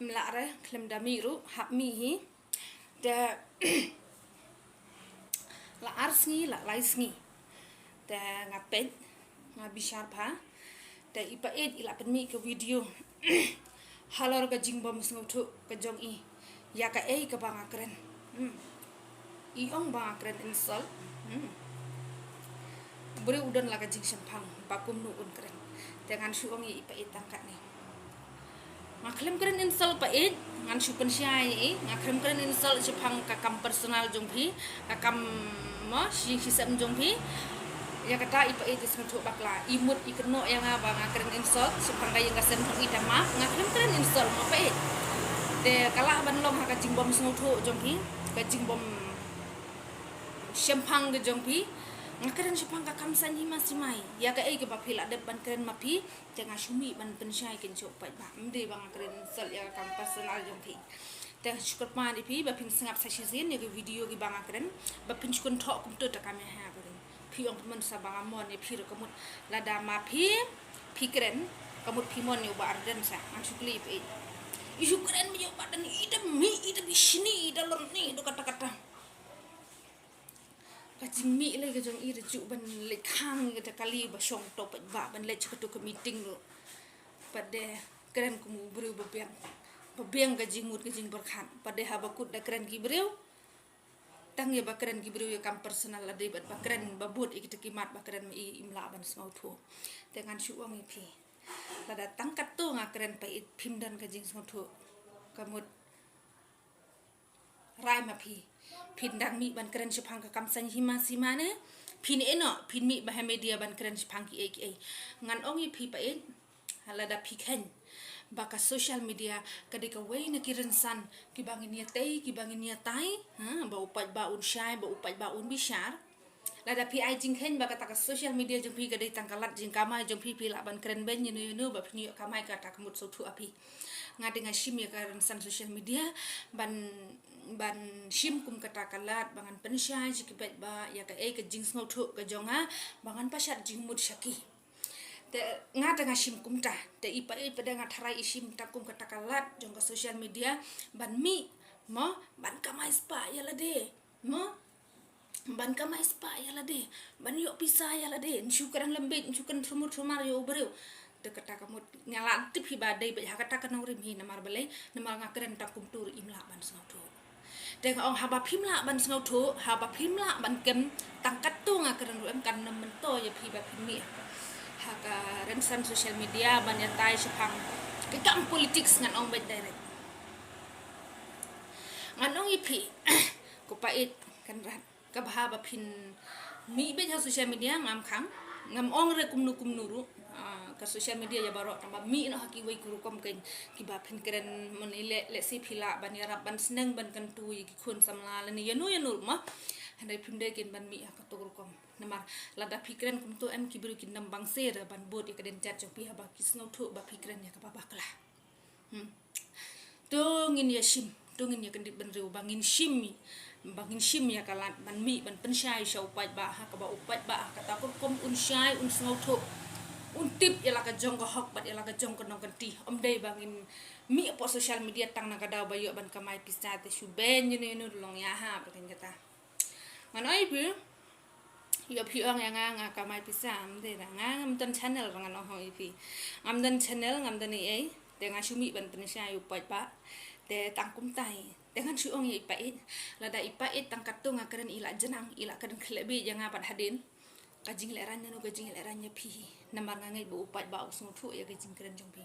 mlare klem damiru hap mi hi de la arsngi la laisngi de ngapet ngabishar pha de ipa et ila pen mi ke video halor ka jingbom sngotu ka jong I ya ka ei ka banga kren I ong banga kren insol buri udon la ka jing sempang bakum nu un kren dengan su ong I ipa et tangkat ni ngaklem keren install pa it ngan supen siai ngaklem keren install sepang kakam personal jongpi kakam mo si sem jongpi ya kata ipa it sentu bakla imut ikeno yang apa ngaklem install sepang kaya ngasen pagi dama ngaklem keren install mo pa it de kala ban long ha ka jingbom sentu jongpi ka jingbom sempang ge jongpi ngakeren sepang kakam sanyi masih mai ya ka ai ke bapila de ban keren mapi jangan sumi ban pensyai ken chok pai ba mde bang keren sel ya kam personal jongpi te syukur pan ipi bapin sengap sa sizin ya video gi bang keren bapin chukun thok kum to ta kam ha keren pi ong men sa bang amon ni pi kamut lada mapi pi keren kamut pi mon yo ba arden sa an syukli ipi isu keren mi yo badan ida mi ida bisni ida lorni do kata-kata kajing mi le kajong I rejuk ban le khang kata kali ba shong to ba ban le chatu ke meeting lo pade keren ku breu bebiang kajing mut kajing berkhan pade ha bakut da keren ki breu tang ya ba keren ki breu ya kam personal ade ba keren ba bot ikita kimat ba keren I imla ban smau tho dengan suang ipi lada tangkat to nga keren pa it pimdan kajing smau tho kamut rai ma pi pindang mi ban keren sepang ka kam san hima simane pin eno pin mi bah media ban keren sepang ki ai ngan ongi pi pa it halada pi khen baka social media kadika way na kiren san ki bangin ya tai ba upat ba un syai ba upat ba un bishar lada pi ai jing khen baka taka social media jong pi kadai tangkalat jing kama jong pi la ban keren ben yunu ba pni kamai ka tak mut so tu api ngade nga shim ya karen san social media ban shim kum kata kalat bangan pensyai jikibet ba ya ka ai ka jing sngo thu ka jonga bangan pasat jing mut syaki te ngade nga shim kum ta te ipa it pada nga tharai shim ta kum kata kalat jong ka social media ban mi mo ban kamai spa ya lade mo ban kamai spa ya lade ban yo pisa ya lade syukuran lembit syukuran trumur yo breu de kata kamu nyala tipi badai ba kata kana urim hi namar balai namar ngakren ta kum tur imla ban sngo thu de ong haba phimla ban sngo thu haba phimla ban kem tangkat tu ngakren ru em kan nem to ya phi ba phimi ha ka ren san social media ban ya tai sepang ke kam politics ngan ong bet direct ngan ong ipi ko pait kan rat ka ba phin mi be social media ngam khang ngam ong re kum nu ru ka social media ya baro tamba mi no haki wai guru kom ken ki ba phin keren mon le si phila ban ya rap ban sneng ban kan tu ki khun samla le ni yanu ma handai phinde ken ban mi ka to guru kom namar lada phikren kum to em ki bru kin nam bang se ban bot ya kaden chat pi ha ba ki snau thu ba phikren ya ka ba bakla to ngin ya shim to ngin ya kan dit ban reu bangin shim ya kalat ban mi ban pensyai shau pat ba ha ka ba upat ba ka ta kom un syai un snau thu untip ya laka jong ko hok bat ya laka jong ko nong kanti om dei bangin mi po social media tang na kada bayo ban kamai pisate shu ben yunu long ya ha pakin kata manoi pi yo pi ong ya nga kamai pisam de da nga ngam tan channel rang no hoi pi ngam dan channel ngam dan ai de nga shu mi ban pensia yu pat ba de tang kum tai dengan shu ong ipa it lada ipa it tang katu nga keren ila jenang ila keren klebi janga pat hadin kajing lerannya no kajing lerannya pi namar ngangai bu upat ba usung thu ya kajing keren jong pi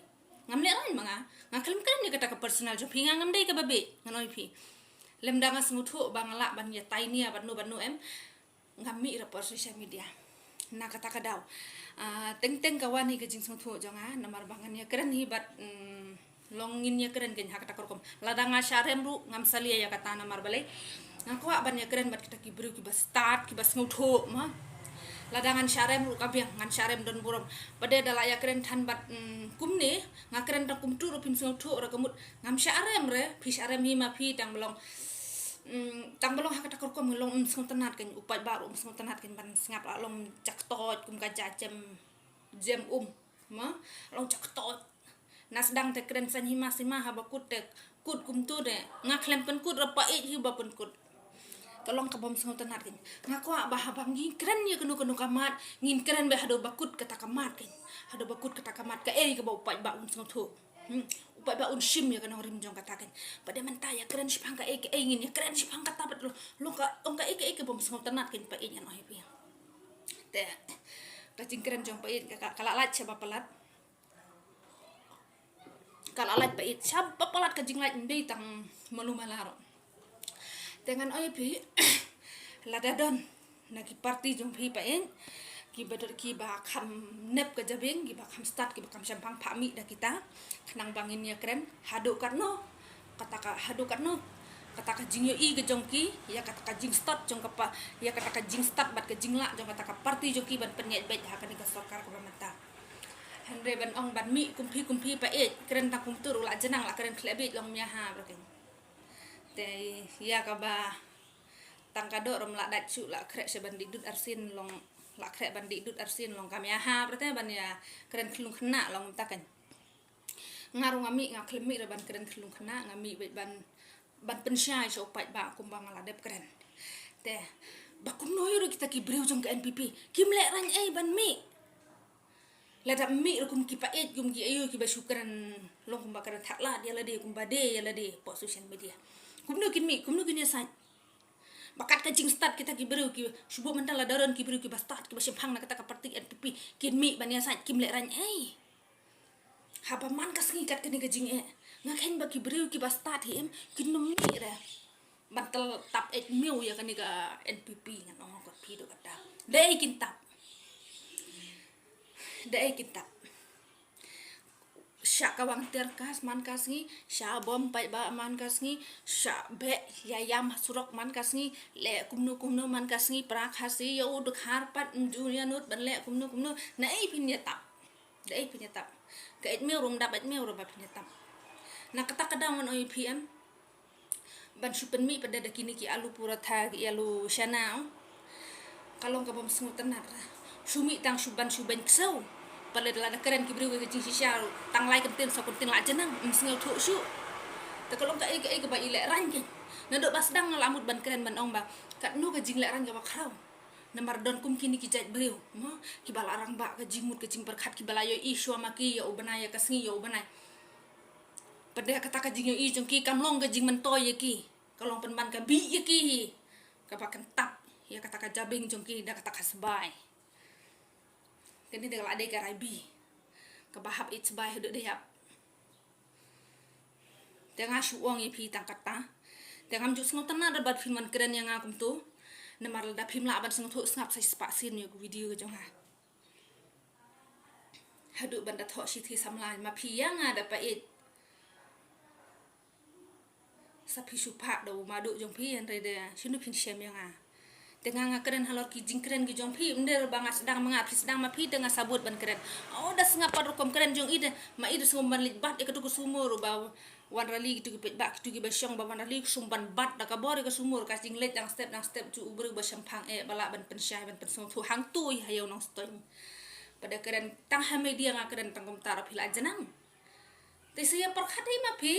ngam leran manga ngaklem keren ni kata ka personal jong pi ngam dei ka babe nganoi pi lemda nga sung thu bangla ban ya tiny ban nu em ngam mi ra por social media na kata ka daw teng kawani kajing sung thu jonga namar bangan ya keren hi bat longin ya keren ken hakata korkom lada nga syarem ru ngam salia ya kata namar balai ngakwa ban ya keren bat kita ki bru ki ba start ki ba sung thu ma ladangan syarem ru kabiang ngan syarem don burom pada dalaya keren tan bat kumne ngakren ta kum tu pim sung thu ra kamut ngam syarem re pi syarem hi ma pi tang belong hakata korkom long sung tanat ken upat baru sung tanat ken ban ngap long cak tot kum ka jam ma long cak tot Nasdang te keren san hima sima haba kut te kut kum tu de ngaklem pen kut rapa hiba pen kut kalong kabam sengau tenat kin ngako bah bang ngin keren ya kenu kamat ngin keren be hado bakut kata kamat kin hado bakut kata kamat ka ka bau pai ba un sengau tu upai ba un shim ya kana rim jong kata kin pada menta ya keren sipang ka ngin ya keren sipang kata bet lo ka ong ka bam sengau tenat kin pa nya no hipi te kacing keren jong pa kala lat coba pelat kala lat pa siapa pelat kacing lat ndei tang malu malaro dengan pi ladadon nagi party jong pi pa ki badar ki ba kham nep ka jabing ki ba kham start ki ba kham sampang phami da kita kenang bangin ya keren hadu karno kata ka hadu karno kata ka jing yo i ke jong ki ya kata ka jing start jong ka pa ya kata ka jing start bat ka jing la jong kata ka party jong ki ban penyet bet ha kan ka sarkar ka mata Henry ban ong ban mi kumpi pa keren ta kum tur la jenang la keren klebit long mya ha braking te ya ka ba tangkado rom la dacu la krek se bandi dut arsin long la krek bandi dut arsin long kamya ha berarti ban ya keren kelung kena long takan ngaru ngami ngaklemi re ban keren kelung kena ngami bet ban pensyai so pat ba kumbang la dep keren te bakum noyo kita ki breu jong ke NPP kim lek ran ban mi lada mi kum ki pa kum ki ayo ki ba syukran long kum ba keren thakla dia la de kum ba de ya la de po social media kumno kin ya sai bakat kajing start kita ki beru ki subuh mental la daron ki beru ki ba start ki ba simpang na kata ka parti NPP kin mi ban ya sai kim lek ran haba man kas ngi kat kani kajing ngaken ba ki beru ki ba start him kin no mi ra bantal tap meu ya kani ka NPP ngan ong ko pi do kata dai kin tap sya kawang terkas man kasngi sya bom pai ba man kasngi sya be yayam surok man kasngi le kumnu man kasngi prak hasi ya uduk harpat dunia nut ban le kumnu na pinyetap ka etmeu rum dapat meu ro ba pinyetap na kata kadang on OPM ban supen mi pada dakini ki alu puratha ki alu shanao kalong ka bom sengut tenar sumi tang suban ksau pada la keren ki bru ke jing sisya tang lai kentin so kentin la jenang singau thu su te kalong ka ke ba ile ran ke na do bas dang lamut ban keren ban ong ba kat nu ke jing le ran ke ba khrau na mardon kum kini ki jat bru mo ki bala arang ba ke jing mut ke jing perkhat ki bala yo i shwa ma ki yo banai ka sngi yo banai pada kata ka jing yo i jong ki kamlong ke jing mentoy ki kalong pen ban ka bi ki ka ba kentap ya kata ka jabing jong ki da kata ka sebai kini dia ada garai bi kebahap it sebai hidup dia tengah suong ipi tangkata tengah juk sengot tanah dapat filman keren yang akum tu nemar da film la ban sengot ngap sai spasin yo video jong ha hidup banda thok sithi samlan ma pi yang ada pa it sapi supak do madu jong pi yang rede sinu pin shem yang dengan keren halor ki jing keren ki jong pi nder bangas sedang mengap sedang ma pi dengan sabut ban keren da sengapa rokom keren jong ide ma ide sumban libat e ketu sumur ba wan rali gitu ki ba gitu ki basyong ba wan rali sumban bat da ka bor ke sumur ka jing let dang step ju ubru ba sampang bala ban pensyai ban pensong tu hang tu hayo nong stoy pada keren tang ha media nga keren tang komentar pila jenang te saya perkhati ma pi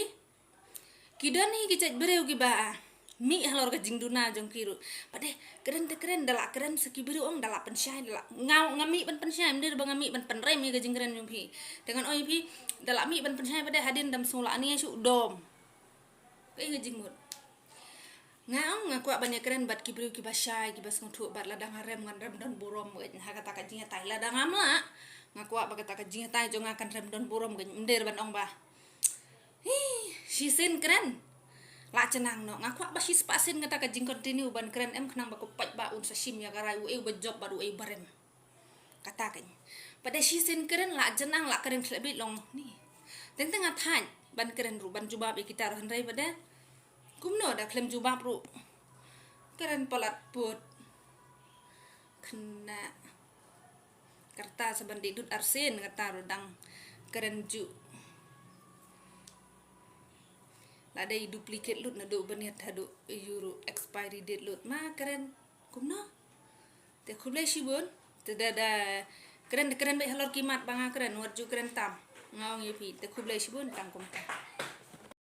kidani ki cek bereu ki ba mi halor ka jingduna jong kiru pade keren dalak keren sekibiru ong dalak pensyai dalak ngami ban pensyai ndir bang ngami ban penrem ka jing keren jong pi dengan oi pi dalak mi ban pensyai pade hadin dam sola ni su dom kai ngajing mut ngaong ngaku banyak keren bat kibiru ki basyai ki bas ngotu bat ladang rem ngan rem don burom ngan ha kata ka jing tai ladang amla ngaku ba kata ka jing tai jong akan rem don burom ndir ban ong ba sisin keren la cenang no ngaku ba sis pasin ngata ka jing continue ban keren kenang ba ko pat ba un sashim ya garai u ba job baru barem kata kan pada sisin keren la jenang la keren lebih long ni tentang ngathan ban keren ru ban jubab kita rohan rai pada kumno da klem jubab ru keren palat put kena kertas sebandi dut arsin kata rodang keren ju ada duplicate lut na do baniat hadu euro expiry date lut ma keren kumno te khule shibon te da keren be halor kimat banga keren warju keren tam ngau ngi pi te khublai shibun tang kom ta